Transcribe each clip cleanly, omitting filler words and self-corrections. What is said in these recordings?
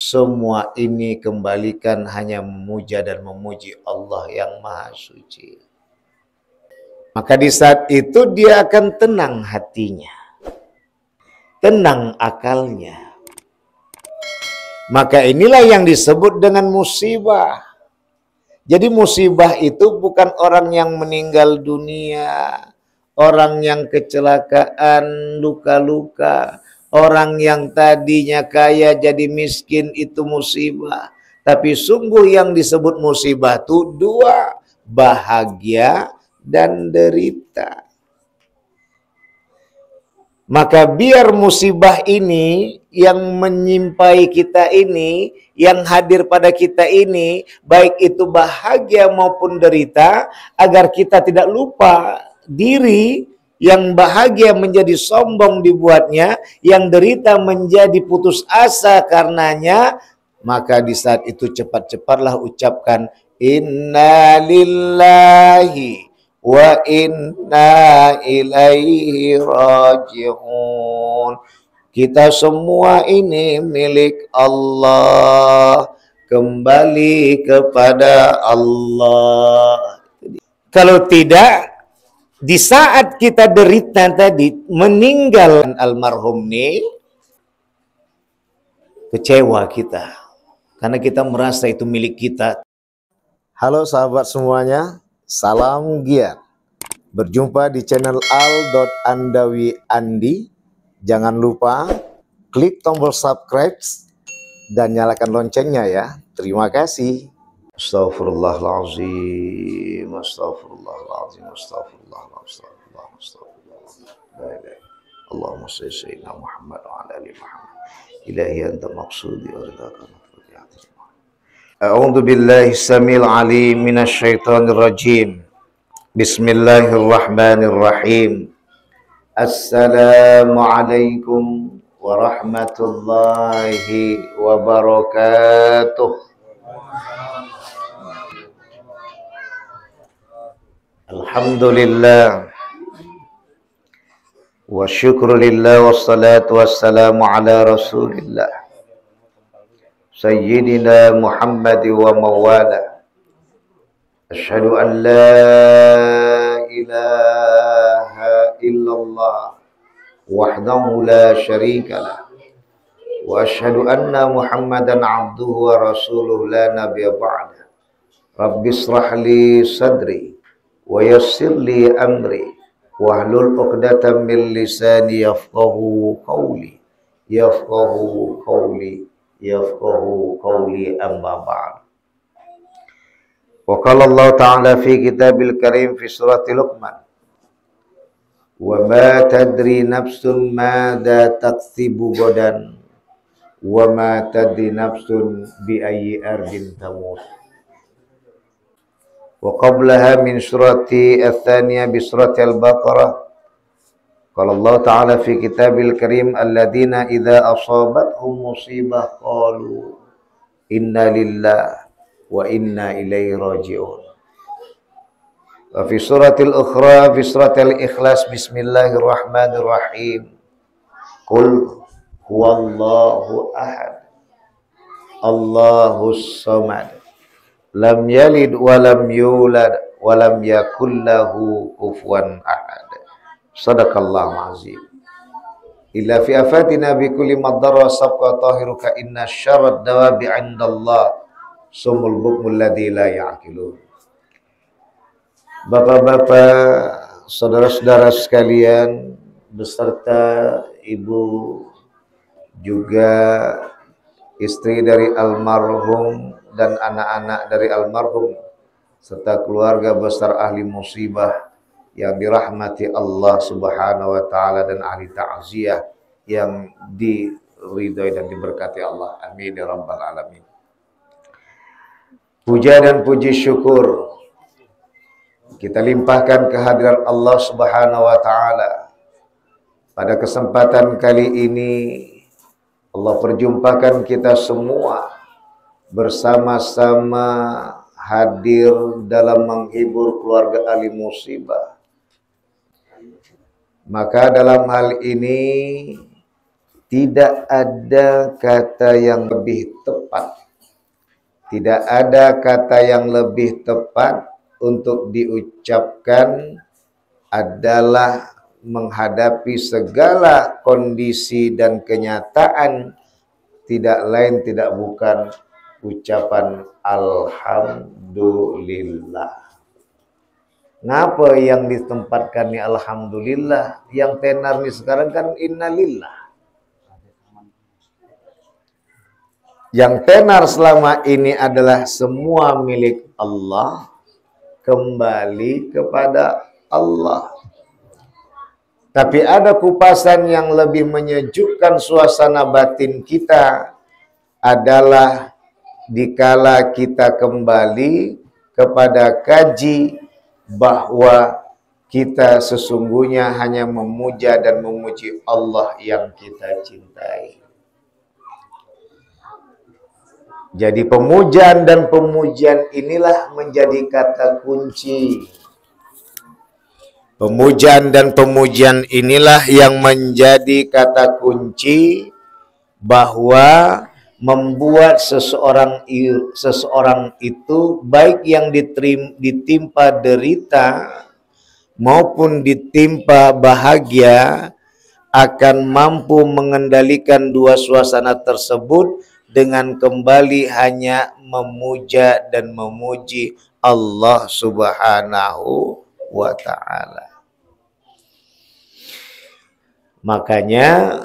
semua ini kembalikan hanya memuja dan memuji Allah yang Maha Suci. Maka di saat itu dia akan tenang hatinya, tenang akalnya. Maka inilah yang disebut dengan musibah. Jadi musibah itu bukan orang yang meninggal dunia, orang yang kecelakaan, luka-luka, orang yang tadinya kaya jadi miskin, itu musibah. Tapi sungguh yang disebut musibah itu dua, bahagia dan derita. Maka biar musibah ini yang menyimpai kita ini, yang hadir pada kita ini, baik itu bahagia maupun derita, agar kita tidak lupa diri. Yang bahagia menjadi sombong dibuatnya, yang derita menjadi putus asa karenanya. Maka di saat itu cepat-cepatlah ucapkan inna lillahi wa inna ilaihi raji'un. Kita semua ini milik Allah, kembali kepada Allah. Kalau tidak, di saat kita derita tadi, meninggal almarhum ini, kecewa kita. Karena kita merasa itu milik kita. Halo sahabat semuanya, salam giat. Berjumpa di channel Al.Andawi Andi. Jangan lupa klik tombol subscribe dan nyalakan loncengnya ya. Terima kasih. Astaghfirullahaladzim, astaghfirullahaladzim, astaghfirullahaladzim, astaghfirullahaladzim. Allahumma salli sayyidina Muhammad wa ala ali Muhammad. Ilahi anta maqsudi wa ridhaka maqsudi. A'udzu billahi samil alim minasy syaithanir rajim. Bismillahirrahmanirrahim. Assalamualaikum warahmatullahi wabarakatuh. Alhamdulillah wa syukrulillah wassalatu wassalamu ala rasulillah sayyidina Muhammad wa mawala. Asyhadu an la ilaha illallah wahdahu la syarika lah wa asyhadu anna Muhammadan abduhu wa rasuluhu la nabiyya ba'da. Rabbi israh li sadri wa yassir li amri wahlul 'uqdatam min lisani yafqahu qawli amma ba'd. Wa qala Allah ta'ala fi kitabil karim fi surati Luqman, wa ma tadri nafsun madza taksibu ghadan wa ma tadri nafsun bi ayyi ardin tamut. Wa qablaha min surati ats-tsaniyah bi surati Al-Baqarah qala Allah ta'ala fi kitabil karim alladzina idza asabathum musibah qalu inna lillahi wa inna ilaihi raji'un. Wa fi suratil ukhra fi suratil ikhlas bismillahirrahmanirrahim qul huwallahu ahad Allahus samad lam yalid wa lam yulad wa lam yakul lahu kufuwan ahad. Sadaqallahu azim. Illa fi afatina bi kulli madara sabqa tahiruka inna syarrad dawabi 'indallah sumul bukmul ladzi la ya'qilun. Bapak-bapak, saudara-saudara sekalian, beserta ibu juga istri dari almarhum dan anak-anak dari almarhum serta keluarga besar ahli musibah yang dirahmati Allah Subhanahu wa taala dan ahli ta'ziyah yang diridhai dan diberkati Allah. Amin ya rabbal alamin. Puja dan puji syukur kita limpahkan kehadiran Allah Subhanahu wa taala. Pada kesempatan kali ini Allah perjumpakan kita semua bersama-sama hadir dalam menghibur keluarga ahli musibah. Maka dalam hal ini tidak ada kata yang lebih tepat tepat. Tidak ada kata yang lebih tepat untuk diucapkan adalah menghadapi segala kondisi dan kenyataan, tidak lain tidak bukan ucapan alhamdulillah. Ngapa yang ditempatkan ni alhamdulillah, yang tenar nih sekarang kan innalillah. Yang tenar selama ini adalah semua milik Allah, kembali kepada Allah. Tapi ada kupasan yang lebih menyejukkan suasana batin kita adalah dikala kita kembali kepada kaji bahwa kita sesungguhnya hanya memuja dan memuji Allah yang kita cintai. Jadi pemujaan dan pemujian inilah menjadi kata kunci. Pemujaan dan pemujian inilah yang menjadi kata kunci bahwa membuat seseorang itu baik yang ditimpa derita maupun ditimpa bahagia akan mampu mengendalikan dua suasana tersebut dengan kembali hanya memuja dan memuji Allah Subhanahu wa ta'ala. Makanya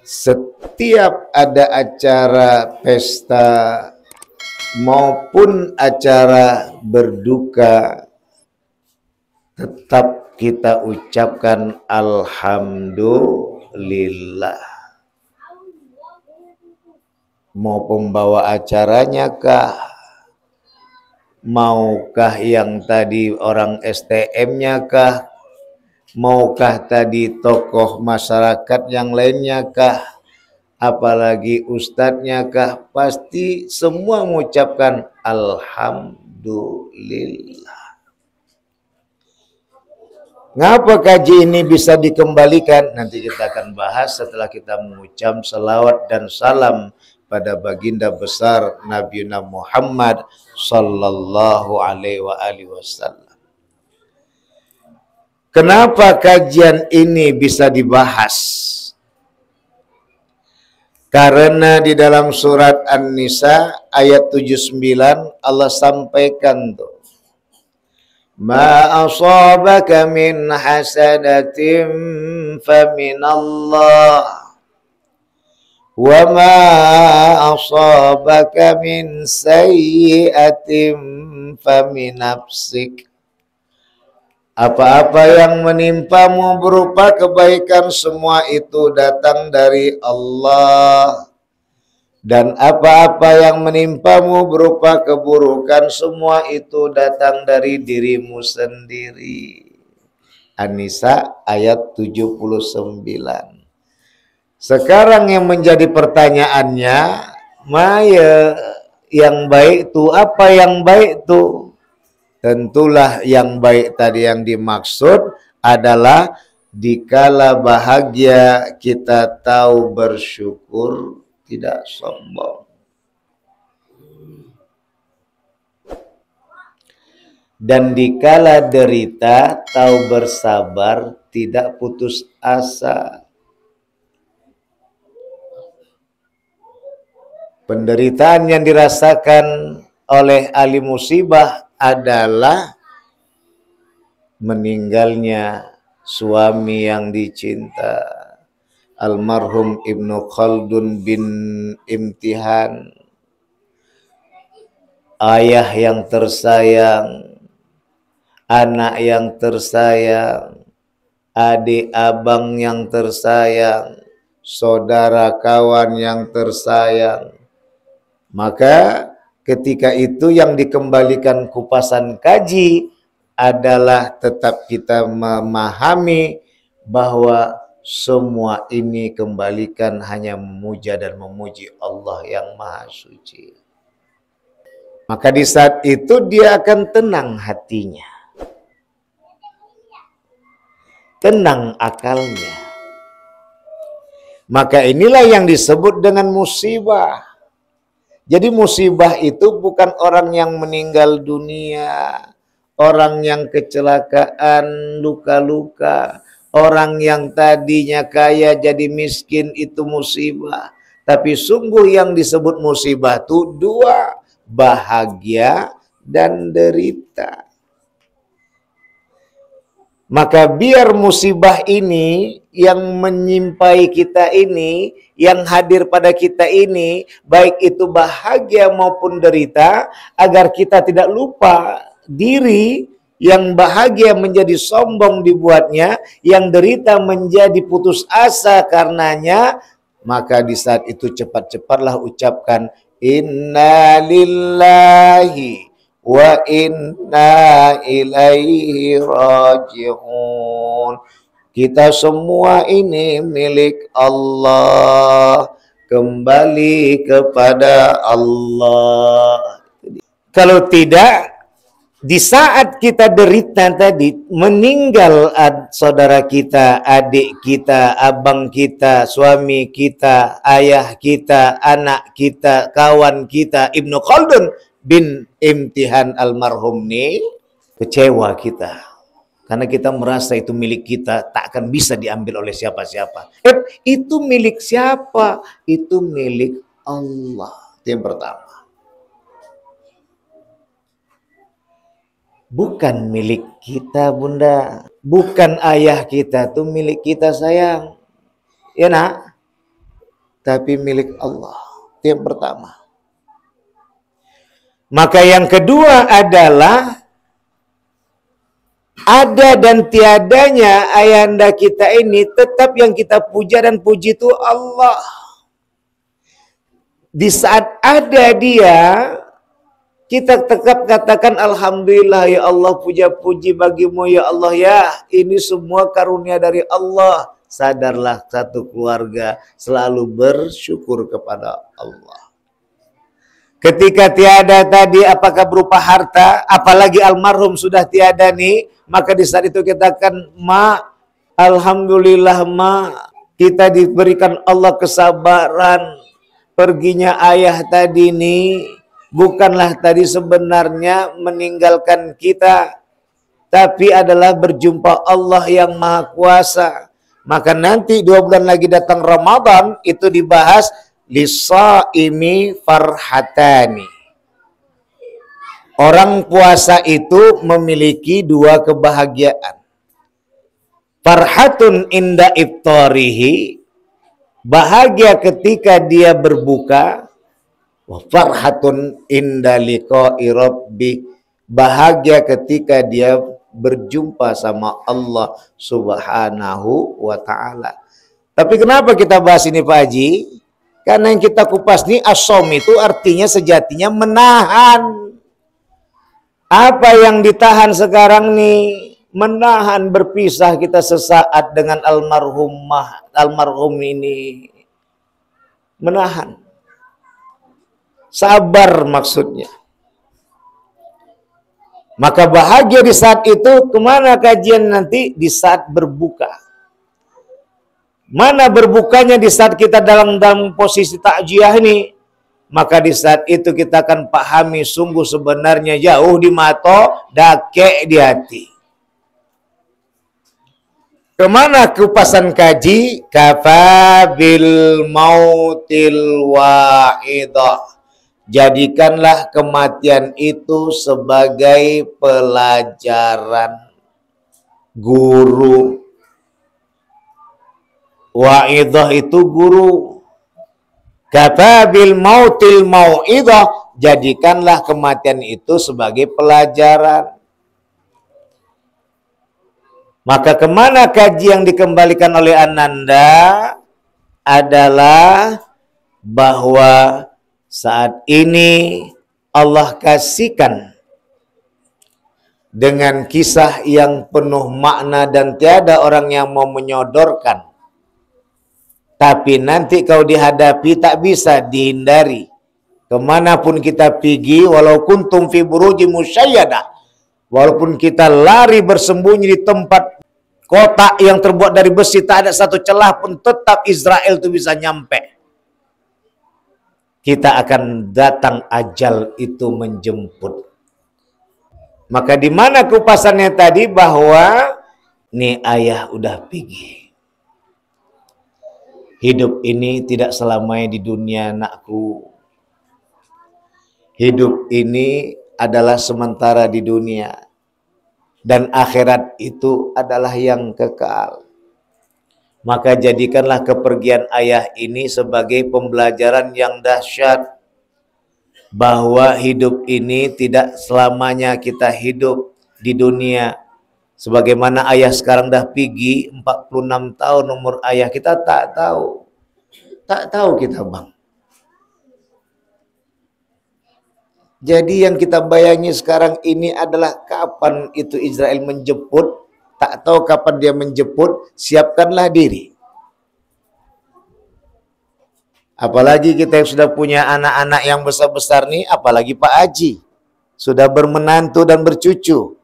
setiap ada acara pesta maupun acara berduka, tetap kita ucapkan alhamdulillah. Mau pembawa acaranya kah? Maukah yang tadi orang STM-nya kah? Maukah tadi tokoh masyarakat yang lainnya kah? Apalagi ustadznya kah? Pasti semua mengucapkan alhamdulillah. Ngapa kaji ini bisa dikembalikan? Nanti kita akan bahas setelah kita mengucap salawat dan salam pada baginda besar Nabi Muhammad sallallahu alaihi wasallam. Kenapa kajian ini bisa dibahas? Karena di dalam surat An-Nisa ayat 79 Allah sampaikan tuh, ma asabaka min hasanatin faminallah wa ma asabaka min sayyi'atin faminafsik. Apa-apa yang menimpamu berupa kebaikan semua itu datang dari Allah. Dan apa-apa yang menimpamu berupa keburukan semua itu datang dari dirimu sendiri. An-Nisa ayat 79. Sekarang yang menjadi pertanyaannya, Maya yang baik itu apa yang baik itu? Tentulah yang baik tadi yang dimaksud adalah dikala bahagia kita tahu bersyukur, tidak sombong. Dan dikala derita tahu bersabar, tidak putus asa. Penderitaan yang dirasakan oleh ahli musibah adalah meninggalnya suami yang dicinta. Almarhum Ibnu Khaldun bin Imtihan, ayah yang tersayang, anak yang tersayang, adik abang yang tersayang, saudara kawan yang tersayang. Maka ketika itu yang dikembalikan kupasan kaji adalah tetap kita memahami bahwa semua ini kembalikan hanya memuja dan memuji Allah yang Maha Suci. Maka di saat itu dia akan tenang hatinya, tenang akalnya. Maka inilah yang disebut dengan musibah. Jadi musibah itu bukan orang yang meninggal dunia, orang yang kecelakaan, luka-luka, orang yang tadinya kaya jadi miskin, itu musibah. Tapi sungguh yang disebut musibah itu dua, bahagia dan derita. Maka biar musibah ini yang menyimpai kita ini, yang hadir pada kita ini, baik itu bahagia maupun derita, agar kita tidak lupa diri. Yang bahagia menjadi sombong dibuatnya, yang derita menjadi putus asa karenanya. Maka di saat itu cepat-cepatlah ucapkan inna lillahi wa inna ilaihi raji'un. Kita semua ini milik Allah, kembali kepada Allah. Kalau tidak, di saat kita derita tadi, meninggal saudara kita, adik kita, abang kita, suami kita, ayah kita, anak kita, kawan kita, Ibnu Khaldun bin Imtihan almarhum nih, kecewa kita. Karena kita merasa itu milik kita, tak akan bisa diambil oleh siapa-siapa. Itu milik siapa? Itu milik Allah. Itu yang pertama. Bukan milik kita, Bunda. Bukan ayah kita, itu milik kita, sayang. Ya, Nak? Tapi milik Allah. Itu yang pertama. Maka yang kedua adalah ada dan tiadanya ayahanda kita ini, tetap yang kita puja dan puji itu Allah. Di saat ada dia, kita tetap katakan alhamdulillah ya Allah, puja-puji bagimu ya Allah ya. Ini semua karunia dari Allah. Sadarlah satu keluarga selalu bersyukur kepada Allah. Ketika tiada tadi, apakah berupa harta, apalagi almarhum sudah tiada nih, maka di saat itu kita akan alhamdulillah kita diberikan Allah kesabaran. Perginya ayah tadi nih, bukanlah tadi sebenarnya meninggalkan kita, tapi adalah berjumpa Allah yang Maha Kuasa. Maka nanti 2 bulan lagi datang Ramadan, itu dibahas lisaimi farhatani. Orang puasa itu memiliki 2 kebahagiaan. Farhatun inda iftarihi, bahagia ketika dia berbuka. Wa farhatun inda liqa'i rabbi, bahagia ketika dia berjumpa sama Allah Subhanahu wa ta'ala. Tapi kenapa kita bahas ini, Pak Haji? Karena yang kita kupas nih, as-shaum itu artinya sejatinya menahan. Apa yang ditahan sekarang nih? Menahan berpisah kita sesaat dengan almarhum ini. Menahan. Sabar maksudnya. Maka bahagia di saat itu, kemana kajian nanti? Di saat berbuka. Mana berbukanya di saat kita dalam posisi takjiah ini? Maka di saat itu kita akan pahami sungguh sebenarnya jauh di mata, dakek di hati. Kemana kupasan kaji? Kafabil mautil wa'idah. Jadikanlah kematian itu sebagai pelajaran, guru. Wa'idah itu guru. Kafabil mautil mau'idah, jadikanlah kematian itu sebagai pelajaran. Maka kemana kaji yang dikembalikan oleh Ananda adalah bahwa saat ini Allah kasihkan dengan kisah yang penuh makna dan tiada orang yang mau menyodorkan. Tapi nanti kau dihadapi tak bisa dihindari. Kemanapun kita pergi, walau kuntum fi buruji musyayadah, walaupun kita lari bersembunyi di tempat kotak yang terbuat dari besi, tak ada satu celah pun, tetap Israel itu bisa nyampe. kita akan datang ajal itu menjemput. Maka di mana kupasannya tadi bahwa nih ayah udah pergi. Hidup ini tidak selamanya di dunia, nakku. Hidup ini adalah sementara di dunia. Dan akhirat itu adalah yang kekal. Maka jadikanlah kepergian ayah ini sebagai pembelajaran yang dahsyat. Bahwa hidup ini tidak selamanya kita hidup di dunia. Sebagaimana ayah sekarang dah pergi 46 tahun umur ayah, kita tak tahu. Tak tahu kita, Bang. Jadi yang kita bayangi sekarang ini adalah kapan itu Israel menjemput. Tak tahu kapan dia menjemput, siapkanlah diri. Apalagi kita yang sudah punya anak-anak yang besar-besar nih, apalagi Pak Haji. Sudah bermenantu dan bercucu.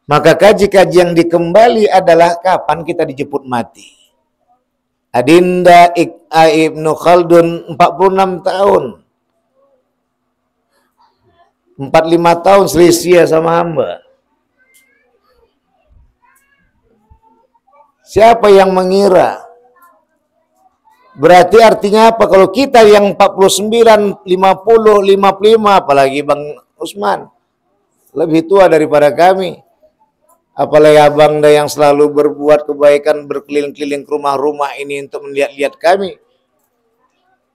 Maka kaji-kaji yang dikembali adalah kapan kita dijemput mati. Adinda Ibnu Khaldun 46 tahun. 45 tahun selisih sama hamba. Siapa yang mengira? Berarti artinya apa? Kalau kita yang 49, 50, 55, apalagi Bang Usman, lebih tua daripada kami. Apalagi abang yang selalu berbuat kebaikan, berkeliling-keliling ke rumah-rumah ini untuk melihat-lihat kami.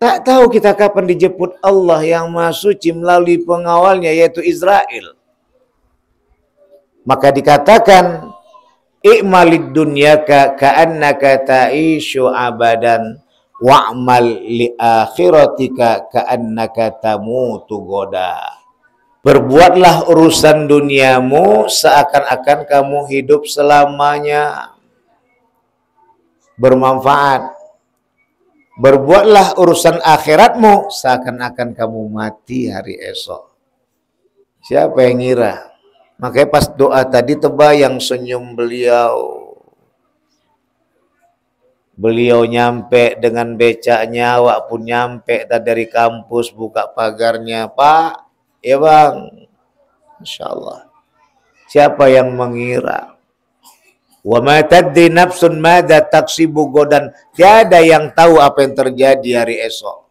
Tak tahu kita kapan dijemput Allah yang Maha Suci melalui pengawalnya, yaitu Israel. Maka dikatakan, i'malid dunyaka ka'annaka ta'ishu abadan wa'mal li akhiratika ka'annaka tamutu goda. Berbuatlah urusan duniamu seakan-akan kamu hidup selamanya. Bermanfaat. Berbuatlah urusan akhiratmu seakan-akan kamu mati hari esok. Siapa yang ngira? Makanya pas doa tadi terbayang senyum beliau. Beliau nyampe dengan becaknya, awak pun nyampe dari kampus, buka pagarnya, Pak, ya Bang, Masya Allah. Siapa yang mengira? Wa ma tadri nafsun madza taksibu godan. Tiada yang tahu apa yang terjadi hari esok.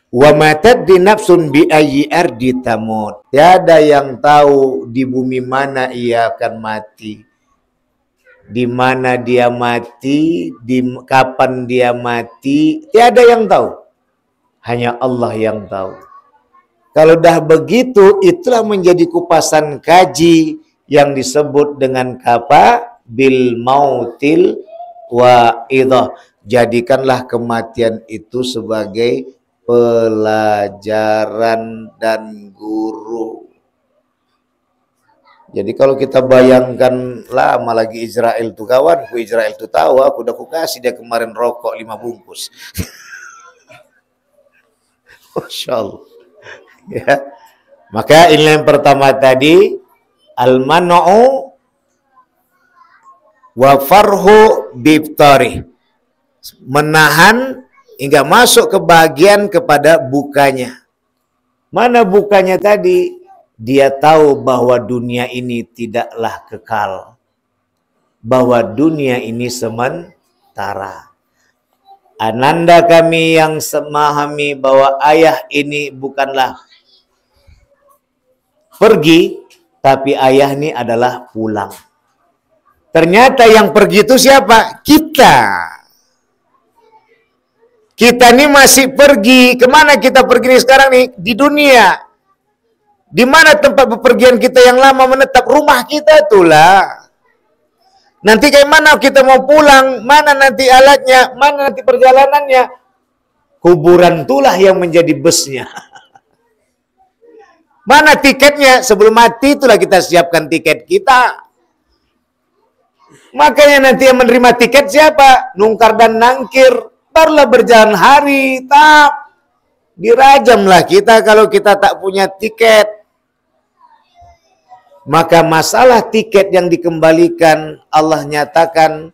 Wa ma tadri nafsun bi ayyi ardi tamut. Tiada yang tahu di bumi mana ia akan mati. Di mana dia mati, kapan dia mati, tiada yang tahu. Hanya Allah yang tahu. Kalau dah begitu, itulah menjadi kupasan kaji yang disebut dengan kapa bil mautil wa idah. Jadikanlah kematian itu sebagai pelajaran dan guru. Jadi kalau kita bayangkan lama lagi Israel tuh kawanku, Israel tuh tahu aku udah kasih dia kemarin rokok 5 bungkus. Masya Allah. Ya. Maka ini yang pertama tadi, al-man'u wa farhu biftari. Menahan hingga masuk ke bagian kepada bukanya. Mana bukanya tadi? Dia tahu bahwa dunia ini tidaklah kekal. Bahwa dunia ini sementara. Ananda kami yang memahami bahwa ayah ini bukanlah pergi, tapi ayah ini adalah pulang. Ternyata yang pergi itu siapa? Kita. Kita ini masih pergi. Kemana kita pergi nih sekarang nih? Di dunia. Di mana tempat bepergian kita yang lama menetap? Rumah kita itulah. Nanti kayak mana kita mau pulang? Mana nanti alatnya? Mana nanti perjalanannya? Kuburan itulah yang menjadi busnya. Mana tiketnya? Sebelum mati itulah kita siapkan tiket kita. Makanya nanti yang menerima tiket siapa? Nungkar dan nangkir. Barulah berjalan hari. Dirajamlah kita kalau kita tak punya tiket. Maka masalah tiket yang dikembalikan Allah nyatakan,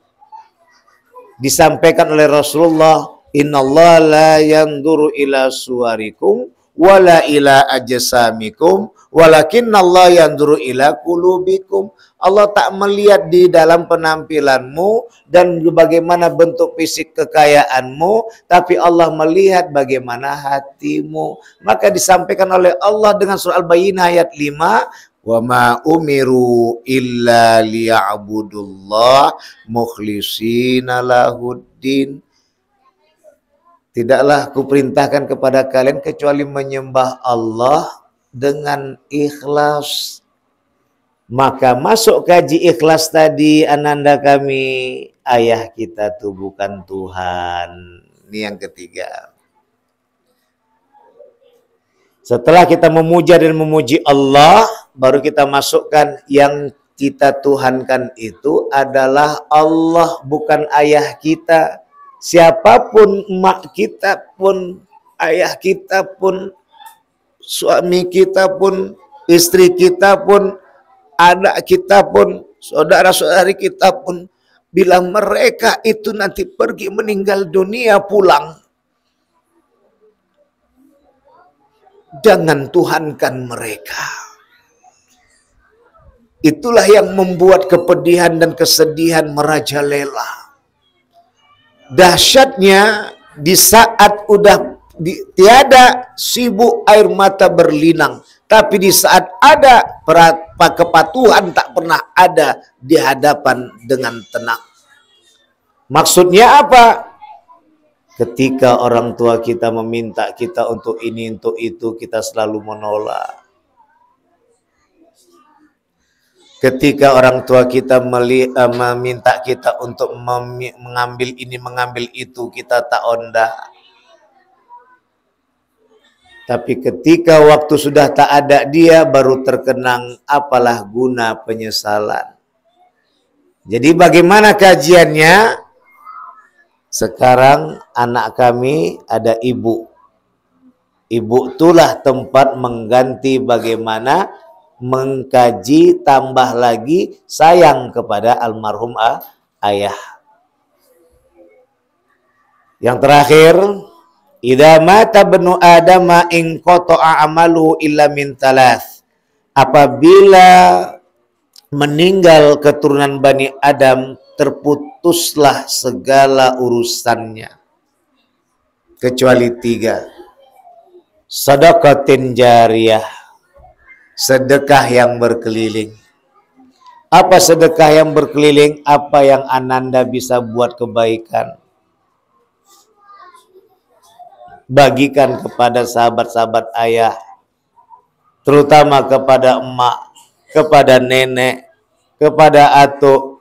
disampaikan oleh Rasulullah, Innallaha la yanzuru ila suwarikum wala ila ajsamikum walakinnallaha yanzuru ila qulubikum. Allah tak melihat di dalam penampilanmu dan bagaimana bentuk fisik kekayaanmu, tapi Allah melihat bagaimana hatimu. Maka disampaikan oleh Allah dengan surah Al-Bayyinah ayat 5, wa ma umiru illa liya'budullah mukhlishina lahuddin. Tidaklah kuperintahkan kepada kalian kecuali menyembah Allah dengan ikhlas. Maka masuk kaji ikhlas tadi, ananda kami, ayah kita tuh bukan Tuhan. Ini yang ketiga. Setelah kita memuja dan memuji Allah, baru kita masukkan yang kita tuhankan itu adalah Allah, bukan ayah kita. Siapapun, emak kita pun, ayah kita pun, suami kita pun, istri kita pun, anak kita pun, saudara-saudari kita pun, bila mereka itu nanti pergi meninggal dunia pulang, jangan tuhankan mereka. Itulah yang membuat kepedihan dan kesedihan merajalela. Dahsyatnya di saat udah tiada sibuk air mata berlinang, tapi di saat ada kepatuhan tak pernah ada di hadapan dengan tenang. Maksudnya apa? Ketika orang tua kita meminta kita untuk ini, untuk itu, kita selalu menolak. Ketika orang tua kita meminta kita untuk mengambil ini, mengambil itu, kita tak ondah. Tapi ketika waktu sudah tak ada dia, baru terkenang, apalah guna penyesalan. Jadi bagaimana kajiannya? Sekarang anak kami ada ibu. Ibu itulah tempat mengganti bagaimana mengkaji, tambah lagi sayang kepada almarhum ayah. Yang terakhir, idza mata ibnu adama in qata'a amaluhu illa min thalath. Apabila meninggal keturunan Bani Adam, terputuslah segala urusannya kecuali 3. Sedekatin jariyah, sedekah yang berkeliling. Apa sedekah yang berkeliling? Apa yang ananda bisa buat kebaikan, bagikan kepada sahabat-sahabat ayah, terutama kepada emak, kepada nenek, kepada atuk,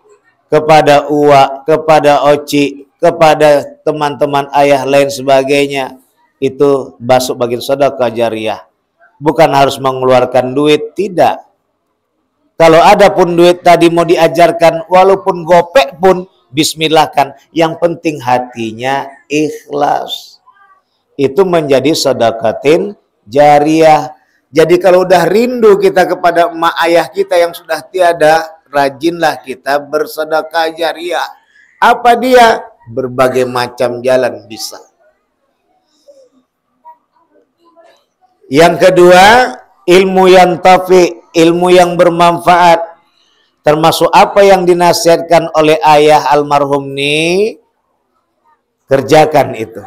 kepada uak, kepada oci, kepada teman-teman ayah lain sebagainya. Itu masuk bagian sedekah jariyah. Bukan harus mengeluarkan duit, tidak. Kalau ada pun duit tadi mau diajarkan, walaupun gopek pun bismillahkan. Yang penting hatinya ikhlas. Itu menjadi sedekatin jariyah. Jadi kalau udah rindu kita kepada emak ayah kita yang sudah tiada, rajinlah kita bersedekah jariyah. Apa dia? Berbagai macam jalan bisa. Yang kedua, ilmu yang tafi, ilmu yang bermanfaat. Termasuk apa yang dinasihatkan oleh ayah almarhum ini, kerjakan itu.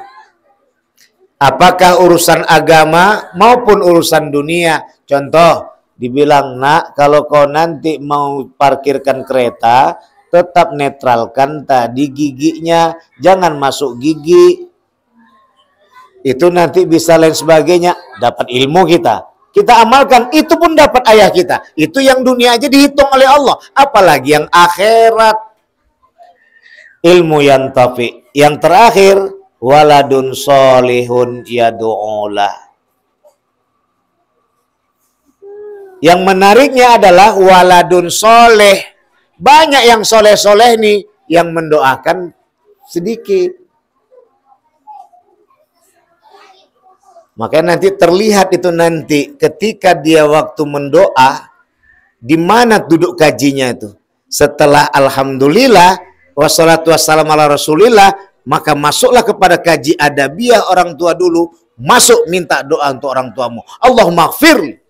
Apakah urusan agama maupun urusan dunia. Contoh, dibilang, nak, kalau kau nanti mau parkirkan kereta, tetap netralkan tadi giginya, jangan masuk gigi. Itu nanti bisa lain sebagainya, dapat ilmu kita. Kita amalkan, itu pun dapat ayah kita. Itu yang dunia aja dihitung oleh Allah, apalagi yang akhirat. Ilmu yang tafi. Yang terakhir, waladun solihun yadu'ulah. Yang menariknya adalah waladun soleh. Banyak yang soleh-soleh nih, yang mendoakan sedikit. Makanya nanti terlihat itu nanti ketika dia waktu mendoa, di mana duduk kajinya itu. Setelah alhamdulillah, wassalatu wassalamu ala rasulillah, maka masuklah kepada kaji adabiyah orang tua dulu, masuk minta doa untuk orang tuamu. Allahumma ighfir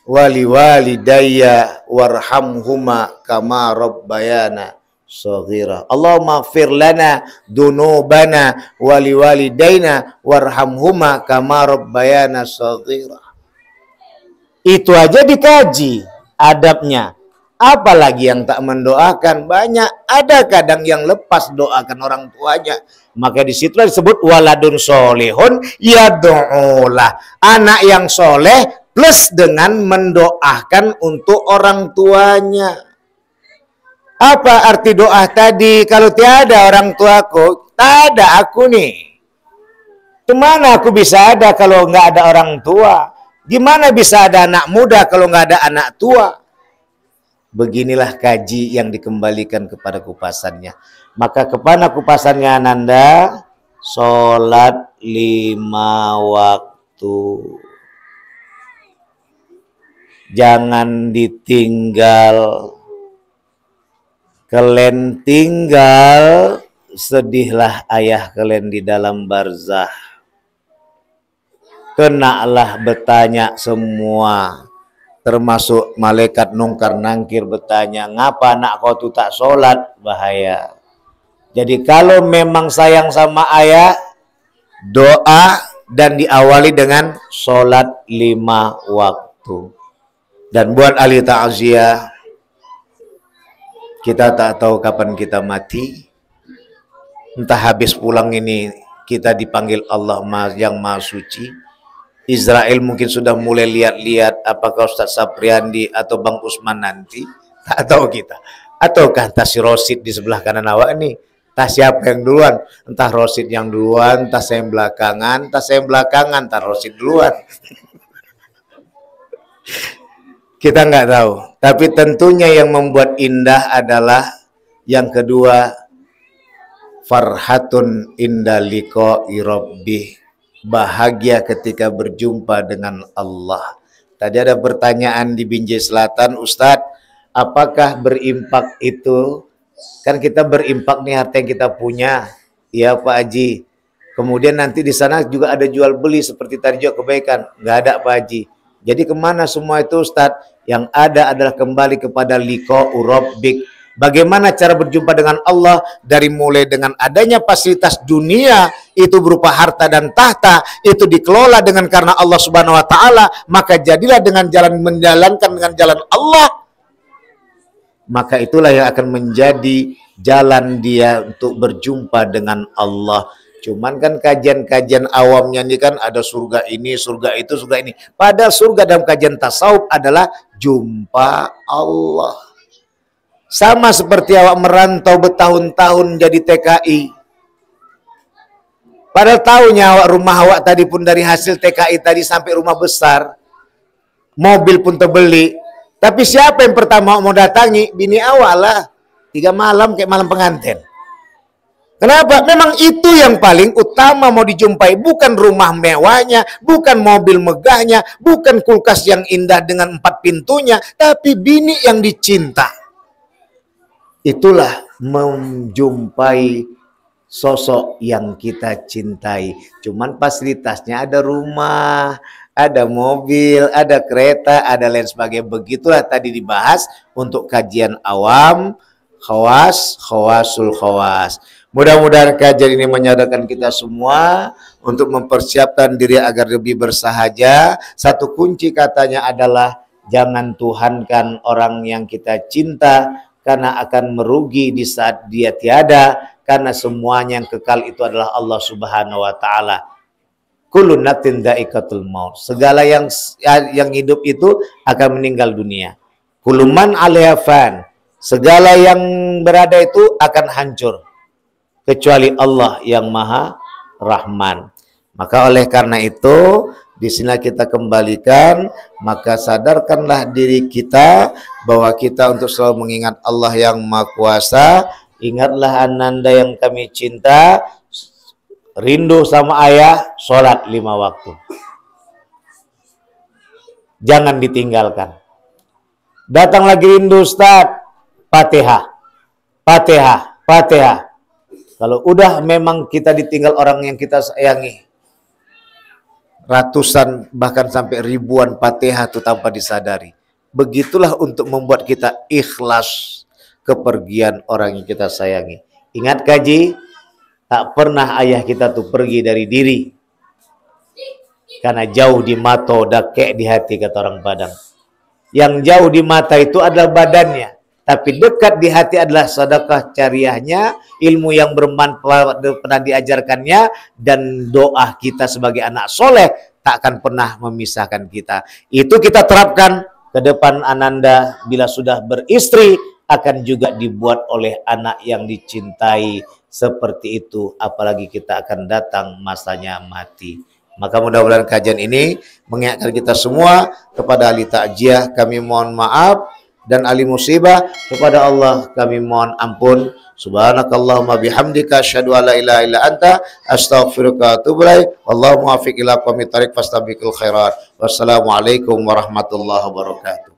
wali walidayya warhamhuma kama rabbayana shaghira. Allahumma ighfir lana dunubana wali walidayna warhamhuma kama rabbayana shaghira. Itu aja dikaji adabnya. Apalagi yang tak mendoakan, banyak. Ada kadang yang lepas doakan orang tuanya. Maka disitulah disebut waladun solehun yad'ulah. Anak yang soleh plus dengan mendoakan untuk orang tuanya. Apa arti doa tadi? Kalau tiada orang tuaku, tak ada aku nih. Kemana aku bisa ada kalau nggak ada orang tua? Gimana bisa ada anak muda kalau nggak ada anak tua? Beginilah kaji yang dikembalikan kepada kupasannya. Maka kepada kupasannya Ananda, sholat 5 waktu. Jangan ditinggal. Kalian tinggal, sedihlah ayah kalian di dalam barzah. Kenalah bertanya semua. Termasuk malaikat nungkar nangkir bertanya, ngapa anak kau tuh tak sholat? Bahaya. Jadi kalau memang sayang sama ayah, doa dan diawali dengan sholat 5 waktu. Dan buat ahli ta'ziah, kita tak tahu kapan kita mati. Entah habis pulang ini kita dipanggil Allah yang Maha Suci. Israel mungkin sudah mulai lihat-lihat apakah Ustaz Sapriandi atau Bang Usman nanti. Tak tahu kita. Ataukah entah si Rosid di sebelah kanan awak ini. Entah siapa yang duluan. Entah Rosid yang duluan, entah saya yang belakangan, entah saya yang belakangan, entah Rosid duluan. Kita nggak tahu. Tapi tentunya yang membuat indah adalah yang kedua, farhatun inda liqa'i rabbih. Bahagia ketika berjumpa dengan Allah. Tadi ada pertanyaan di Binjai Selatan, Ustadz, apakah berimpak itu, kan kita berimpak nih harta yang kita punya, ya Pak Haji. Kemudian nanti di sana juga ada jual beli seperti tadi juga kebaikan, nggak ada Pak Haji. Jadi kemana semua itu Ustadz? Yang ada adalah kembali kepada liqa'u rabbik. Bagaimana cara berjumpa dengan Allah dari mulai dengan adanya fasilitas dunia itu berupa harta dan tahta itu dikelola dengan karena Allah Subhanahu wa taala, maka jadilah dengan jalan menjalankan dengan jalan Allah. Maka itulah yang akan menjadi jalan dia untuk berjumpa dengan Allah. Cuman kan kajian-kajian awamnya ini kan ada surga ini, surga itu, surga ini. Padahal surga dalam kajian tasawuf adalah jumpa Allah. Sama seperti awak merantau bertahun-tahun jadi TKI. Padahal tahunya awak rumah awak tadi pun dari hasil TKI tadi sampai rumah besar. Mobil pun terbeli. Tapi siapa yang pertama mau datangi? Bini awak lah. 3 malam kayak malam pengantin. Kenapa? Memang itu yang paling utama mau dijumpai. Bukan rumah mewahnya, bukan mobil megahnya, bukan kulkas yang indah dengan 4 pintunya. Tapi bini yang dicinta. Itulah menjumpai sosok yang kita cintai. Cuman fasilitasnya ada rumah, ada mobil, ada kereta, ada lain sebagainya. Begitulah tadi dibahas untuk kajian awam, khawasul khawas. Mudah-mudahan kajian ini menyadarkan kita semua untuk mempersiapkan diri agar lebih bersahaja. Satu kunci katanya adalah jangan tuhankan orang yang kita cinta, karena akan merugi di saat dia tiada, karena semuanya yang kekal itu adalah Allah Subhanahu wa taala. Kullu nafsin dha'iqatul maut. Segala yang hidup itu akan meninggal dunia. Kullu man 'alaiha fan. Segala yang berada itu akan hancur kecuali Allah yang Maha Rahman. Maka oleh karena itu di sini kita kembalikan, maka sadarkanlah diri kita bahwa kita untuk selalu mengingat Allah yang Maha Kuasa. Ingatlah Ananda yang kami cinta, rindu sama ayah, sholat 5 waktu. Jangan ditinggalkan. Datang lagi rindu Ustaz, Fatihah, Fatihah, Fatihah. Kalau udah memang kita ditinggal orang yang kita sayangi, ratusan bahkan sampai ribuan Fatihah itu tanpa disadari. Begitulah untuk membuat kita ikhlas kepergian orang yang kita sayangi. Ingat kaji, tak pernah ayah kita tuh pergi dari diri. Karena jauh di mata, dakek di hati, kata orang Padang. Yang jauh di mata itu adalah badannya, tapi dekat di hati adalah sedekah jariahnya, ilmu yang bermanfaat pernah diajarkannya, dan doa kita sebagai anak soleh tak akan pernah memisahkan kita. Itu kita terapkan ke depan ananda bila sudah beristri, akan juga dibuat oleh anak yang dicintai seperti itu, apalagi kita akan datang masanya mati. Maka mudah-mudahan kajian ini mengingatkan kita semua kepada ahli takziah kami mohon maaf, dan ahli musibah kepada Allah kami mohon ampun. Subhanakallahumma bihamdika asyhadu an la ilaha illa anta astaghfiruka wa atubu ilaik. Wallahu muwaffiq ila aqwamit thoriq fastabiqul khairat. Wassalamualaikum warahmatullahi wabarakatuh.